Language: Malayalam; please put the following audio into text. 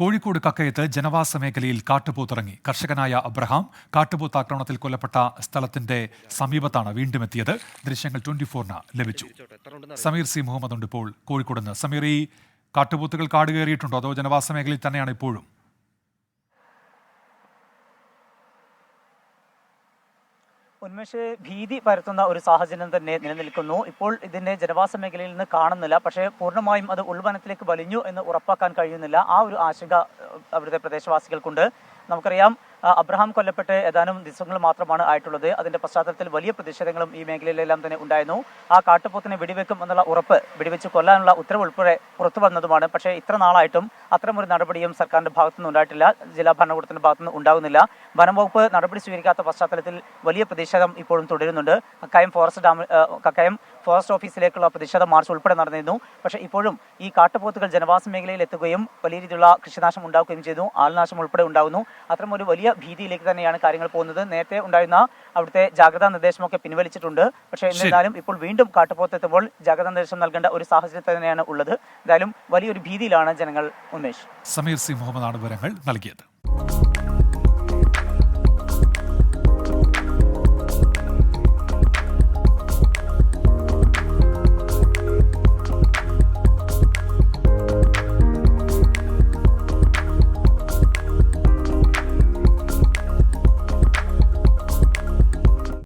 കോഴിക്കോട് കക്കയത്ത് ജനവാസ മേഖലയിൽ കാട്ടുപോത്തിറങ്ങി. കർഷകനായ അബ്രഹാം കാട്ടുപോത്ത് ആക്രമണത്തിൽ കൊല്ലപ്പെട്ട സ്ഥലത്തിന്റെ സമീപത്താണ് വീണ്ടും എത്തിയത്. ദൃശ്യങ്ങൾ 24-ന് ലഭിച്ചു. സമീർ സി മുഹമ്മദ് ഉണ്ട് ഇപ്പോൾ കോഴിക്കോട് നിന്ന്. സമീർ, ഈ കാട്ടുപോത്തുകൾ കാട് കയറിയിട്ടുണ്ടോ അതോ ജനവാസ മേഖലയിൽ തന്നെയാണ് ഇപ്പോഴും? ഉന്മേഷ്, ഭീതി പരത്തുന്ന ഒരു സാഹചര്യം തന്നെ നിലനിൽക്കുന്നു. ഇപ്പോൾ ഇതിന്റെ ജനവാസ മേഖലയിൽ നിന്ന് കാണുന്നില്ല, പക്ഷേ പൂർണ്ണമായും അത് ഉൾവനത്തിലേക്ക് വലിഞ്ഞു എന്ന് ഉറപ്പാക്കാൻ കഴിയുന്നില്ല. ആ ഒരു ആശങ്ക അവിടുത്തെ പ്രദേശവാസികൾക്കുണ്ട്. നമുക്കറിയാം, അബ്രഹാം കൊല്ലപ്പെട്ട് ഏതാനും ദിവസങ്ങൾ മാത്രമാണ് ആയിട്ടുള്ളത്. അതിന്റെ പശ്ചാത്തലത്തിൽ വലിയ പ്രതിഷേധങ്ങളും ഈ മേഖലയിലെല്ലാം തന്നെ ഉണ്ടായിരുന്നു. ആ കാട്ടുപോത്തിനെ വെടിവെക്കും എന്നുള്ള ഉറപ്പ്, വെടിവെച്ച് കൊല്ലാനുള്ള ഉത്തരവ് ഉൾപ്പെടെ പുറത്തു വന്നതുമാണ്. പക്ഷേ ഇത്ര നാളായിട്ടും അത്തരമൊരു നടപടിയും സർക്കാരിന്റെ ഭാഗത്തുനിന്ന് ഉണ്ടായിട്ടില്ല, ജില്ലാ ഭരണകൂടത്തിന്റെ ഭാഗത്തുനിന്ന് ഉണ്ടാകുന്നില്ല. വനംവകുപ്പ് നടപടി സ്വീകരിക്കാത്ത പശ്ചാത്തലത്തിൽ വലിയ പ്രതിഷേധം ഇപ്പോഴും തുടരുന്നുണ്ട്. കക്കയം ഫോറസ്റ്റ് ഓഫീസിലേക്കുള്ള പ്രതിഷേധ മാർച്ച് ഉൾപ്പെടെ നടന്നിരുന്നു. പക്ഷേ ഇപ്പോഴും ഈ കാട്ടുപോത്തുകൾ ജനവാസ മേഖലയിൽ എത്തുകയും വലിയ രീതിയിലുള്ള കൃഷിനാശം ഉണ്ടാക്കുകയും ചെയ്തു. ആൾനാശം ഉൾപ്പെടെ ഉണ്ടാകുന്നു. അത്തരമൊരു വലിയ ഭീതിയിലേക്ക് തന്നെയാണ് കാര്യങ്ങൾ പോകുന്നത്. നേരത്തെ ഉണ്ടായിരുന്ന അവിടുത്തെ ജാഗ്രതാ നിർദ്ദേശമൊക്കെ പിൻവലിച്ചിട്ടുണ്ട്. പക്ഷേ എന്നിരുന്നാലും ഇപ്പോൾ വീണ്ടും കാട്ടുപോത്ത് എത്തുമ്പോൾ ജാഗ്രതാ നിർദ്ദേശം നൽകേണ്ട ഒരു സാഹചര്യം തന്നെയാണ് ഉള്ളത്. എന്തായാലും വലിയൊരു ഭീതിയിലാണ് ജനങ്ങൾ. ഉന്മേഷ്, സമീർ സി മുഹമ്മദാണ് വിവരങ്ങൾ നൽകിയത്.